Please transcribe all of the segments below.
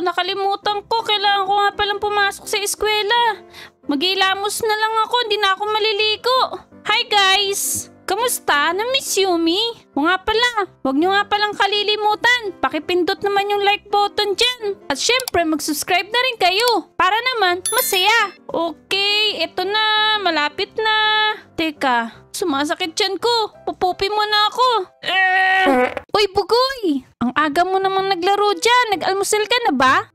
nakalimutan ko. Kailangan ko nga palang pumasok sa eskwela. Mag-ilamos na lang ako, hindi na ako maliligo. Hi guys! Kamusta? Na-miss Yumi? O nga pala, huwag nyo nga palang kalilimutan. Pakipindot naman yung like button dyan. At syempre, mag-subscribe na rin kayo. Para naman, masaya. Okay, eto na. Malapit na. Teka, sumasakit dyan ko. Pupupi mo na ako. Uy, Bugoy! Ang aga mo namang naglaro dyan. Nag-almusal ka na ba?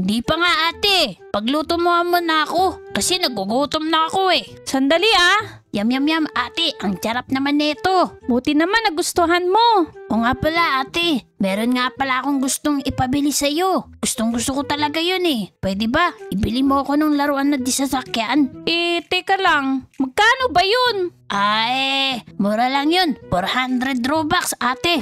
Di pa nga ate. Pagluto mo muna ako. Kasi nagugutom na ako eh. Sandali ah. Yum ate. Ang sarap naman nito. Buti naman nagustuhan mo. O nga pala ate. Meron nga pala akong gustong ipabili sa'yo. Gustong gusto ko talaga yun eh. Pwede ba? Ibili mo ako ng laruan na di sasakyan. Teka lang. Magkano ba yun? Mura lang yun. 400 Robux ate.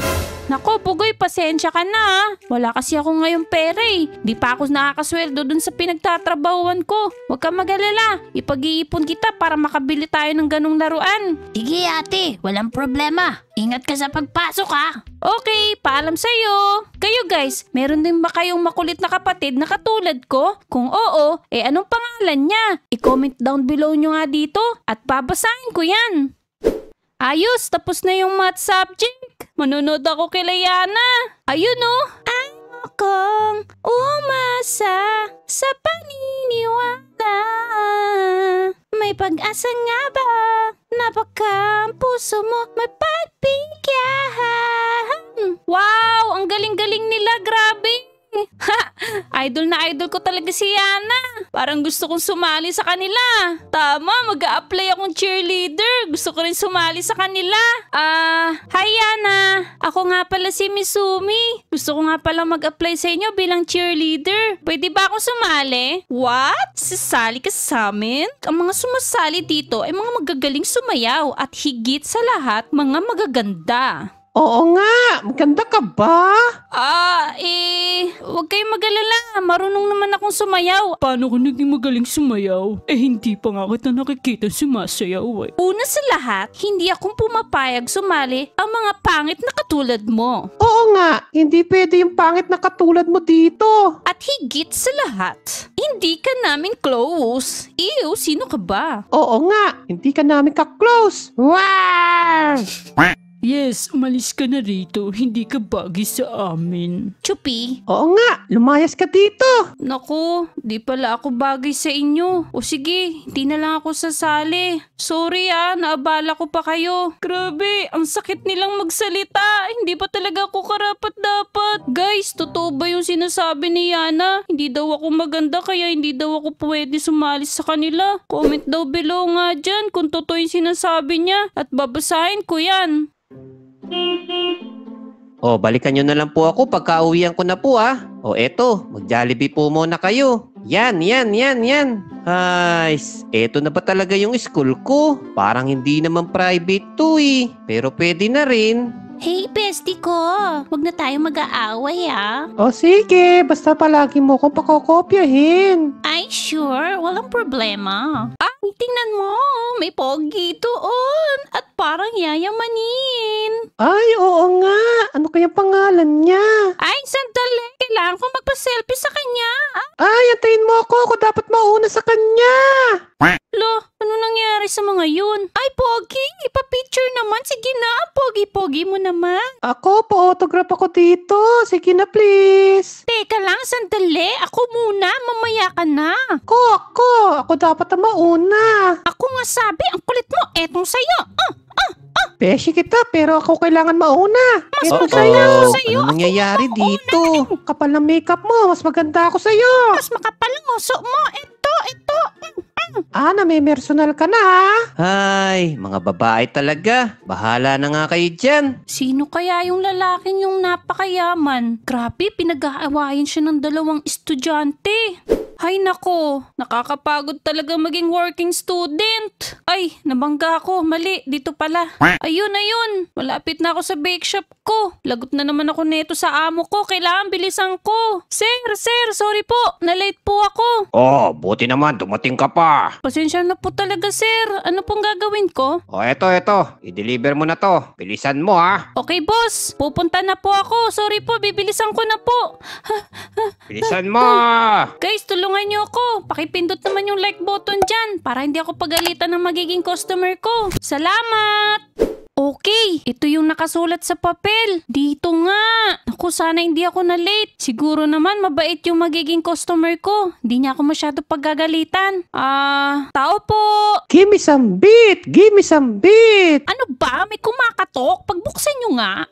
Nako, Bugoy, pasensya ka na ah. Wala kasi ako ngayong pera eh. Di pa ako nakakasweldo dun sa pinagtatrabahuan ko. Huwag ka mag-alala. Ipag-iipon kita para makabili tayo ng ganong laruan. Sige ate, walang problema. Ingat ka sa pagpasok ha. Okay, paalam sa'yo. Kayo guys, meron din ba kayong makulit na kapatid na katulad ko? Kung oo, anong pangalan niya? I-comment down below nyo nga dito at babasahin ko yan. Ayos, tapos na yung math subject. Manunod ako kay Layana. Ayun oh. Akong umasa sa paniniwala. May pag-asa nga ba? Napaka ang puso mo may pagbigyan. Wow, ang galing-galing nila, grabe. Idol na idol ko talaga si Yana. Parang gusto kong sumali sa kanila. Tama, mag-a-apply akong cheerleader. Gusto ko rin sumali sa kanila. Hi Yana. Ako nga pala si Misumi. Gusto ko nga pala mag-apply sa inyo bilang cheerleader. Pwede ba ako sumali? What? Sasali ka sa amin? Ang mga sumasali dito ay mga magagaling sumayaw at higit sa lahat, mga magaganda. Oo nga, maganda ka ba? Huwag kayong mag-alala. Marunong naman akong sumayaw. Paano ka naging magaling sumayaw? Hindi pa nga kita nakikita sumasayaw eh. Una sa lahat, hindi akong pumapayag sumali ang mga pangit na katulad mo. Oo nga, hindi pwede yung pangit na katulad mo dito. At higit sa lahat, hindi ka namin close. Ew, sino ka ba? Oo nga, hindi ka namin ka-close. Wow! Yes, umalis ka na rito. Hindi ka bagay sa amin. Chupi? Oo nga, lumayas ka dito. Naku, di pala ako bagay sa inyo. O sige, hindi na lang ako sasali. Sorry naabala ko pa kayo. Grabe, ang sakit nilang magsalita. Hindi pa talaga ako karapat-dapat. Guys, totoo ba yung sinasabi ni Yana? Hindi daw ako maganda kaya hindi daw ako pwede sumali sa kanila. Comment daw below nga dyan kung totoo yung sinasabi niya at babasahin ko yan. Balikan nyo na lang po ako pagka-uwian ko na po eto, mag-Jollibee po muna kayo. Yan. Eto na ba talaga yung school ko? Parang hindi naman private to eh. Pero pwede na rin. Hey, bestie ko. Huwag na tayo mag-aaway Sige, basta palagi mo akong pakokopyahin. Ay, sure. Walang problema. Tingnan mo. May pogi doon. At parang yayamanin. Ay, oo nga. Ano kaya pangalan niya? Ay, sandali. Kailangan ko magpa-selfie sa kanya. Ay, antayin mo ako. Ako dapat mauna sa kanya. Lo, ano nangyari sa mga yun? Ay, pogi. Ipa-picture naman. Sige na. Pogi-pogi mo naman. Ako, pa-autograph ako dito. Sige na, please. Teka lang, sandali. Ako muna. Mamaya ka na. Ako dapat ang mauna. Ako nga sabi, ang kulit mo. Etong sayo. Beshi kita, pero ako kailangan mauna. Mas maganda ako sa'yo. Ano nangyayari dito? Kapal ng makeup mo. Mas maganda ako sa'yo. Mas makapal ang uso mo. Ito. Namimersonal ka na Ay, mga babae talaga. Bahala na nga kayo dyan. Sino kaya yung lalaking yung napakayaman? Grabe, pinag-aawayan siya ng dalawang estudyante. Hay nako, nakakapagod talaga maging working student. Ay, nabangga ako. Mali, dito pala. Ayun. Malapit na ako sa bake shop ko. Lagot na naman ako neto sa amo ko. Kailangan bilisan ko. Sir, sorry po. Na-late po ako. Oh, buti naman, dumating ka pa. Pasensya na po talaga, sir. Ano pong gagawin ko? O eto. I-deliver mo na to. Bilisan mo ha. Okay, boss. Pupunta na po ako. Sorry po, bibilisan ko na po. Bilisan mo. Guys, tulungan niyo ako. Pakipindot naman yung like button dyan para hindi ako pagalitan ng magiging customer ko. Salamat! Okay, ito yung nakasulat sa papel. Dito nga. Naku, sana hindi ako na late. Siguro naman mabait yung magiging customer ko. Hindi niya ako masyado paggagalitan. Tao po. Give me some beat. Ano ba? May kumakatok? Pagbuksan nyo nga.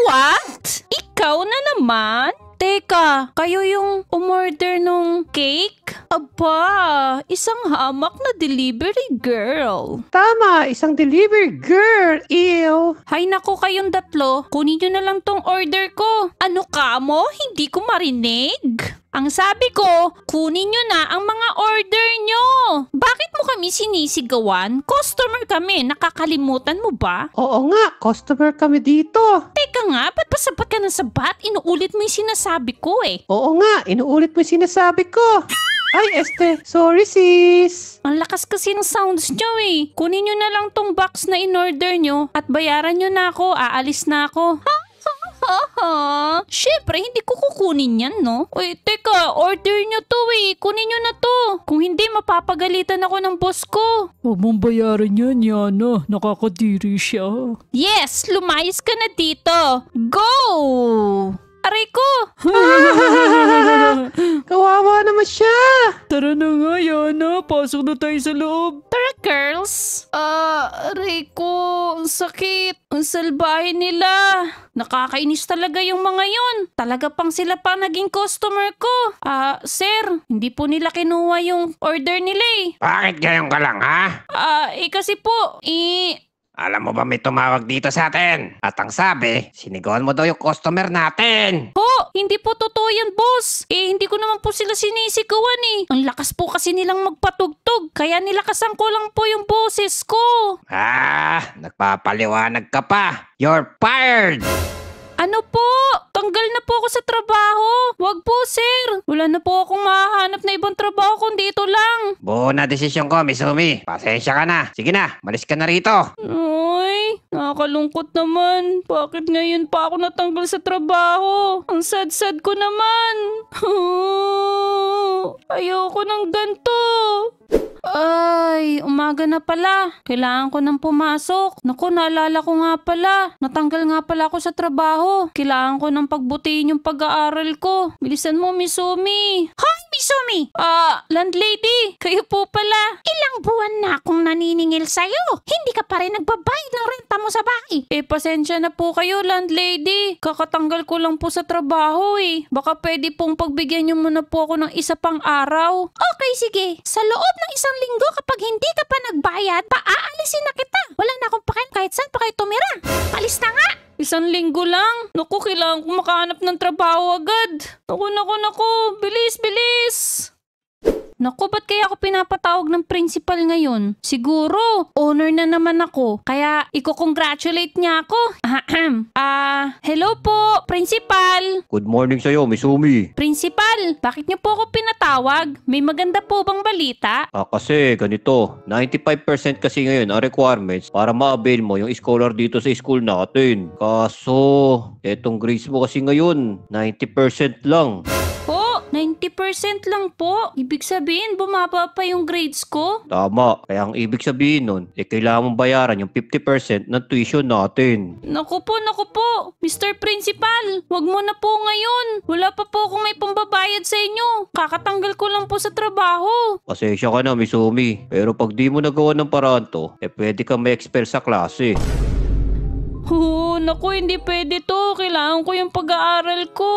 What? Ikaw na naman? Teka, kayo yung umorder nung cake? Aba, isang hamak na delivery girl. Tama, isang delivery girl. Ew. Hay nako kayong tatlo, kunin nyo na lang tong order ko. Ano ka mo? Hindi ko marinig. Ang sabi ko, kunin nyo na ang mga order nyo. Bakit mo kami sinisigawan? Customer kami, nakakalimutan mo ba? Oo nga, customer kami dito. Teka nga, ba't pa sabat ka ng sabat? Inuulit mo yung sinasabi ko eh. Oo nga, inuulit mo yung sinasabi ko. Ay, sorry sis. Ang lakas kasi ng sounds nyo eh. Kunin nyo na lang tong box na in-order nyo at bayaran nyo na ako. Aalis na ako. Syempre, hindi ko kukunin yan, no? Uy, teka, order nyo to eh. Kunin nyo na to. Kung hindi, mapapagalitan ako ng boss ko. Huwag mong bayaran yan, Yana. Nakakadiri siya. Yes, lumayas ka na dito. Go! Aray ko! Kawawa naman siya. Tara na nga, Yana. Pasok na tayo sa loob. Tara, girls. Aray ko. Ang sakit. Ang salbahe nila. Nakakainis talaga yung mga yun. Talaga pang sila pa naging customer ko. Sir, hindi po nila kinuha yung order nila eh. Bakit gayon ka lang ha? Kasi po, Alam mo ba may tumawag dito sa atin? At ang sabi, sinigawan mo daw yung customer natin. Hindi po totoo yan, boss. Hindi ko naman po sila sinisigawan eh. Ang lakas po kasi nilang magpatugtog. Kaya nilakasan ko lang po yung boses ko. Nagpapaliwanag ka pa. You're fired! Ano po? Tanggal na po ako sa trabaho. Wag po, sir. Wala na po akong mahahanap na ibang trabaho kundi ito lang. Buo na desisyon ko, Miss Umi. Pasensya ka na. Sige na, malis ka na rito. Ay, nakakalungkot naman. Bakit ngayon pa ako natanggal sa trabaho? Ang sad-sad ko naman. Ayoko ng ganito. Ay, umaga na pala. Kailangan ko nang pumasok. Naku, naalala ko nga pala. Natanggal nga pala ako sa trabaho. Kailangan ko nang pagbutihin yung pag-aaral ko. Bilisan mo, Miss Umi. Hoy, Miss Umi! Landlady, kayo po pala. Ilang buwan na akong naniningil sa'yo. Hindi ka pa rin nagbabayad ng renta mo sa bahay. Pasensya na po kayo, landlady. Kakatanggal ko lang po sa trabaho eh. Baka pwede pong pagbigyan niyo muna po ako ng isa pang araw. Okay, sige. Sa loob ng isang linggo kapag hindi ka pa nagbayad, paaalisin na kita. Wala na akong pakialam kahit saan pa kayo tumira. Palis na nga! Isang linggo lang? Naku, kailangan ko makahanap ng trabaho agad. Naku, bilis! Naku, ba't kaya ako pinapatawag ng principal ngayon? Siguro, owner na naman ako. Kaya, iko-congratulate niya ako. Hello po, principal. Good morning sa'yo, Miss Umi. Principal, bakit niyo po ako pinatawag? May maganda po bang balita? Kasi ganito, 95% kasi ngayon ang requirements para ma-avail mo yung scholar dito sa school natin. Kaso, etong grades mo kasi ngayon, 90% lang. 90% lang po. Ibig sabihin, bumaba pa yung grades ko? Tama. Kaya ang ibig sabihin nun, kailangan mong bayaran yung 50% ng tuition natin. Naku po. Mr. Principal, wag mo na po ngayon. Wala pa po akong may pambabayad sa inyo. Kakatanggal ko lang po sa trabaho. Pasensya ka na, Miss Umi. Pero pag di mo nagawa ng paraan to, pwede kang ma-expel sa klase. Naku, hindi pwede to. Kailangan ko yung pag-aaral ko.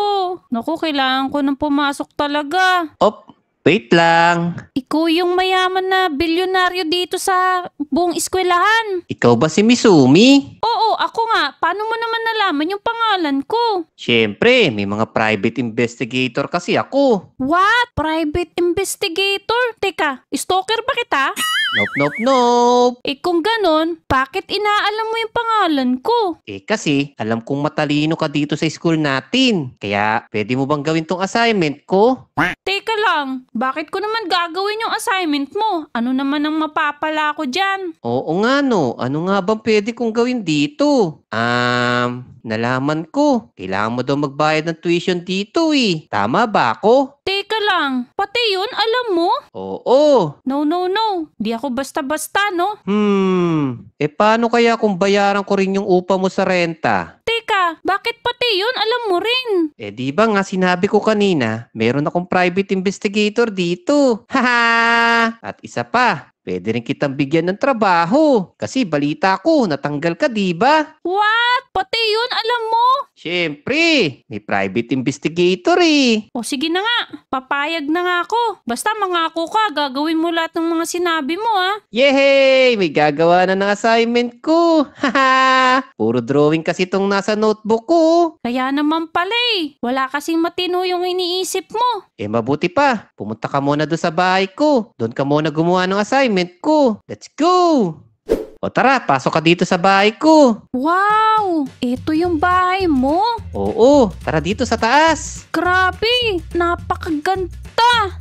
Naku, kailangan ko nang pumasok talaga. Wait lang. Ikaw yung mayaman na bilyonaryo dito sa buong eskwelahan. Ikaw ba si Misumi? Oo, ako nga. Paano mo naman nalaman yung pangalan ko? Siyempre, may mga private investigator kasi ako. What? Private investigator? Teka, stalker ba kita? Nope. Kung ganon, bakit inaalam mo yung pangalan ko? Kasi, alam kong matalino ka dito sa school natin. Kaya, pwede mo bang gawin tong assignment ko? Teka lang, bakit ko naman gagawin yung assignment mo? Ano naman ang mapapala ko dyan? Oo nga no, ano nga bang pwede kong gawin dito? Nalaman ko. Kailangan mo daw magbayad ng tuition dito eh. Tama ba ako? Teka lang, pati yun alam mo? Oo. No. Di ako basta-basta, no? Paano kaya kung bayaran ko rin yung upa mo sa renta? Teka, bakit pati yun alam mo rin? Di ba nga sinabi ko kanina, meron akong private investigator dito. Haha! At isa pa, pwede rin kitang bigyan ng trabaho. Kasi balita ko, natanggal ka, di ba? What? Pati yun alam mo? Siyempre, may private investigator eh. O sige na nga, papayag na nga ako. Basta mangako ka, gagawin mo lahat ng mga sinabi mo ah. Yehey! May gagawa na ng assignment ko. Haha! Puro drawing kasi itong nasa notebook ko. Kaya naman pala eh, wala kasing matino yung iniisip mo. Mabuti pa. Pumunta ka muna doon sa bahay ko. Doon ka muna gumawa ng assignment ko. Let's go! O tara, pasok ka dito sa bahay ko. Wow! Ito yung bahay mo? Oo, tara dito sa taas. Grabe! Napakaganda!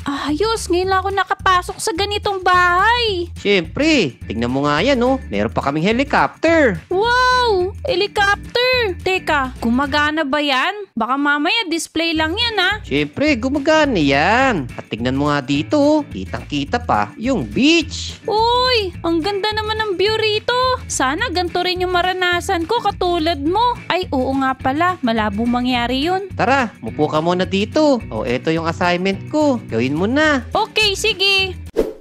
Ayos! Ngayon lang ako nakapasok sa ganitong bahay. Siyempre, tingnan mo nga yan oh. Meron pa kaming helicopter. Wow! Helicopter! Teka, gumagana ba yan? Baka mamaya display lang yan ah. Siyempre, gumagana yan. At tingnan mo nga dito oh. Kitang-kita pa yung beach. Uy! Ang ganda naman ng view rito. Sana ganito rin yung maranasan ko katulad mo. Ay, oo nga pala. Malabo mangyari yun. Tara, mupo ka muna dito. O, eto yung assignment ko. Gawin mo na. Okay, sige.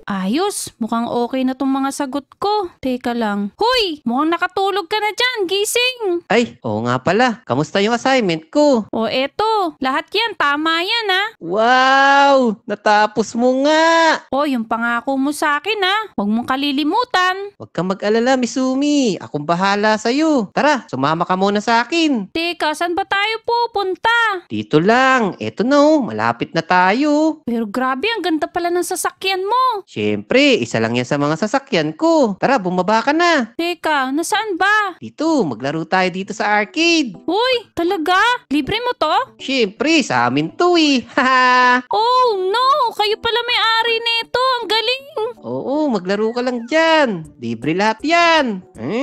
Ayos, mukhang okay na tong mga sagot ko. Teka lang. Hoy, mukhang nakatulog ka na dyan, gising. Ay, oo nga pala. Kamusta yung assignment ko? O eto, lahat yan, tama yan ah. Wow! Natapos mo nga! O, yung pangako mo sa akin ah. Huwag mong kalilimutan. Huwag kang mag-alala, Misumi. Akong bahala sa'yo. Tara, sumama ka muna sa akin. Teka, saan ba tayo pupunta? Dito lang. Eto na oh, malapit na tayo. Pero grabe, ang ganda pala ng sasakyan mo. Siyempre, isa lang yan sa mga sasakyan ko. Tara, bumaba ka na. Teka, nasaan ba? Dito, maglaro tayo dito sa arcade. Uy, talaga? Libre mo to? Siyempre, sa amin to eh. Haha! Oh no, kayo pala may-ari nito. Ang galing. Oo, maglaro ka lang dyan. Libre lahat yan. Uy,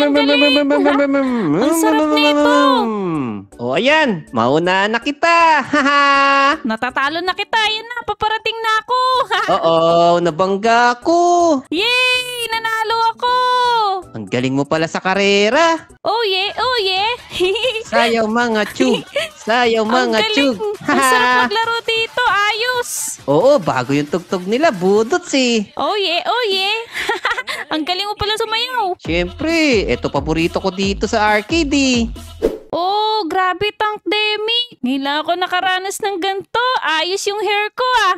ang galing. Ang sarap nito. O ayan, mauna na kita. Haha! Natatalo na kita. Yan na, paparating na ako. Oo, nabangga ako. Yay! Nanalo ako! Ang galing mo pala sa karera. Oh yeah, oh yeah. Sayaw mga chug. Sayaw Ang mga galing. chug. Ang sarap maglaro dito. Ayos. Oo, bago yung tugtog nila, budots eh. Oh yeah, oh yeah. Ang galing mo pala sumayaw. Siyempre, eto paborito ko dito sa arcade eh. Oh, grabe Tank Demi. Ngayon lang ako nakaranas ng ganito. Ayos yung hair ko ah.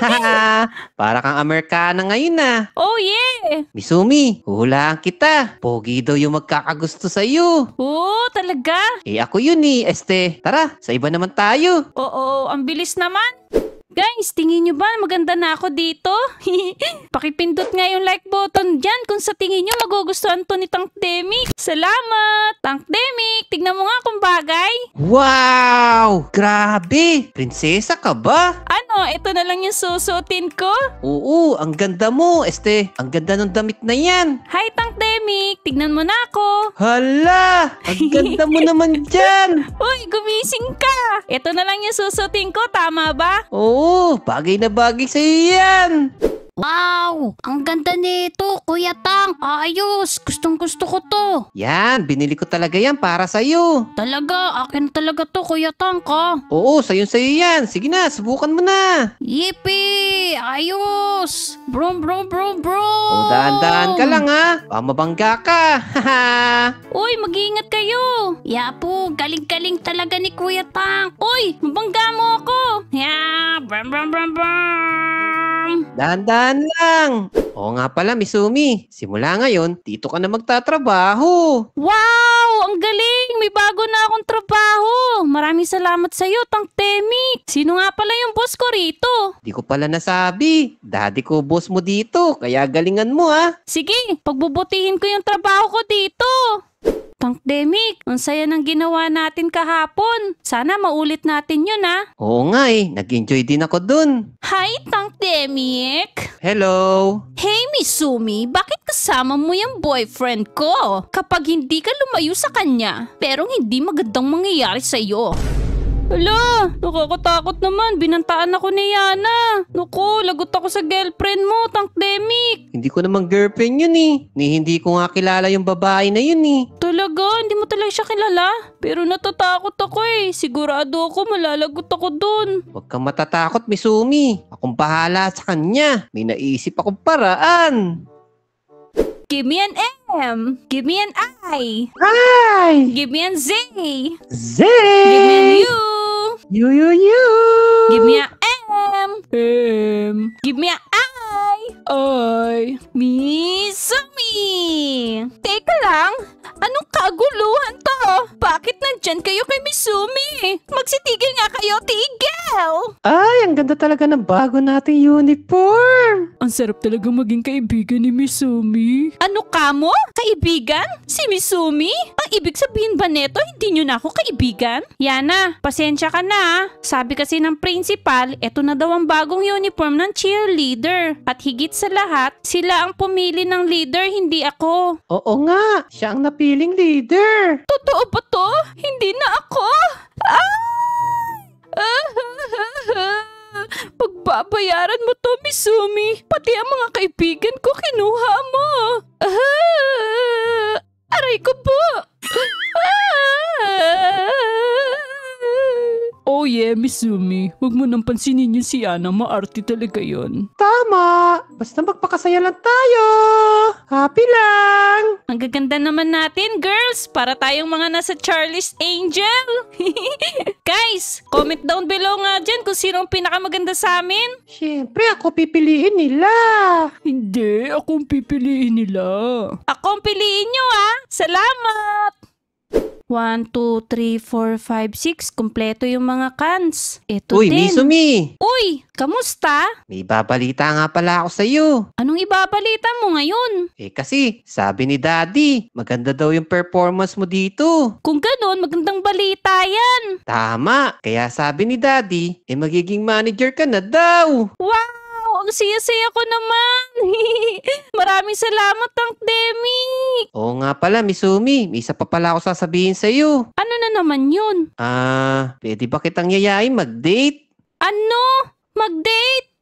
Haha, para kang Amerikana ngayon ah. Oh yeah. Misumi, huhulaan kita. Pogi daw yung magkakagusto sa'yo. Oh, talaga? Ako yun eh, Tara, sa iba naman tayo. Oo, ang bilis naman. Guys, tingin nyo ba maganda na ako dito? Pakipindot nga yung like button dyan kung sa tingin nyo magugustuhan to ni Tank Demi. Salamat! Tank Demi, tignan mo nga kung bagay. Wow! Grabe! Prinsesa ka ba? Ano, ito na lang yung susutin ko? Oo, ang ganda mo, Ang ganda ng damit na yan. Hi Tank Demi, tignan mo na ako. Hala! Ang ganda mo naman dyan. Uy, gumising ka! Ito na lang yung susutin ko, tama ba? Oo, bagay na bagay sa'yo yan. Wow! Ang ganda nito, Kuya Tank. Ayos! Gustong gusto ko to. Yan, binili ko talaga yan para sa'yo. Talaga, akin talaga to, Kuya Tank ah. Oo, sa'yo yan. Sige na, subukan mo na. Yippee! Ayos! Brum, brum, brum, brum! O, dahan-dahan ka lang ha. Baka mabangga ka. Haha. Uy, mag-iingat kayo! Yapo, galing-galing talaga ni Kuya Tank. Uy, mabangga mo ako! Ya, Bam, bam, bam, bam. Dahan-dahan lang. Oo nga pala, Misumi. Simula ngayon, dito ka na magtatrabaho. Wow! Ang galing! May bago na akong trabaho. Maraming salamat sa iyo, Tang Temik. Sino nga pala yung boss ko rito? Di ko pala nasabi. Daddy ko boss mo dito, kaya galingan mo ha. Sige, pagbubutihin ko yung trabaho ko dito. Tang Temik, ang saya ng ginawa natin kahapon. Sana maulit natin yun ha. Oo nga nag-enjoy din ako dun. Hi, Tang Temik! Hello! Hey, Misumi, bakit kasama mo yung boyfriend ko? Kapag hindi ka lumayo sa kanya, pero hindi magandang mangyayari sa'yo. Hala, nakakatakot naman. Binantaan ako ni Yana. Naku, lagot ako sa girlfriend mo, Tang Temik. Hindi ko naman girlfriend yun Ni hindi ko nga kilala yung babae na yun Talaga, hindi mo talaga siya kilala? Pero natatakot ako Sigurado ako malalagot ako dun. Huwag kang matatakot, Misumi. Akong bahala sa kanya. May naisip akong paraan. Give me an M. Give me an I. Hi! Give me an Z. Zay! Give me an U. You! Give me a M. Give me a I. Ay, Misumi! Teka lang, anong kaguluhan to? Bakit nandyan kayo kay Misumi? Magsitigil nga kayo, tigil! Ay, ang ganda talaga ng bago nating uniform. ang sarap talaga maging kaibigan ni Misumi. Ano ka mo? Kaibigan? Si Misumi? Ang ibig sabihin ba neto, hindi nyo na ako kaibigan? Yana, pasensya ka na. Sabi kasi ng principal, eto na daw ang bagong uniform ng cheerleader. At higit sa lahat, sila ang pumili ng leader, hindi ako. Oo nga, siya ang napiling leader. Totoo ba to? Hindi na ako? Pagbabayaran mo to, Misumi. Pati ang mga kaibigan ko kinuha mo. Aray ko po. Oh yeah, Misumi. Huwag mo nang pansinin yung si Ana. Maarte talaga yon. Tama, basta magpakasaya lang tayo. Happy lang. Ang gaganda naman natin, girls. Para tayong mga nasa Charlie's Angel. Guys, comment down below nga dyan kung sino ang pinakamaganda sa amin. Siyempre, ako pipiliin nila. Hindi, akong pipiliin nila. Ako ang piliin nyo Salamat! 1, 2, 3, 4, 5, 6. Kompleto yung mga cans. Ito Uy, din. Misumi. Uy, kamusta? May babalita nga pala ako sa'yo. Anong ibabalita mo ngayon? Kasi, sabi ni Daddy, maganda daw yung performance mo dito. Kung ganun, magandang balita yan. Tama, kaya sabi ni Daddy, magiging manager ka na daw. Wow! Ang siya-siya ko naman. Maraming salamat, Tang Demi. Oo nga pala, Misumi, may isa pa pala ako sasabihin sa'yo. Ano na naman yun? Pwede ba kitang yayain mag-date? Ano? Mag-date?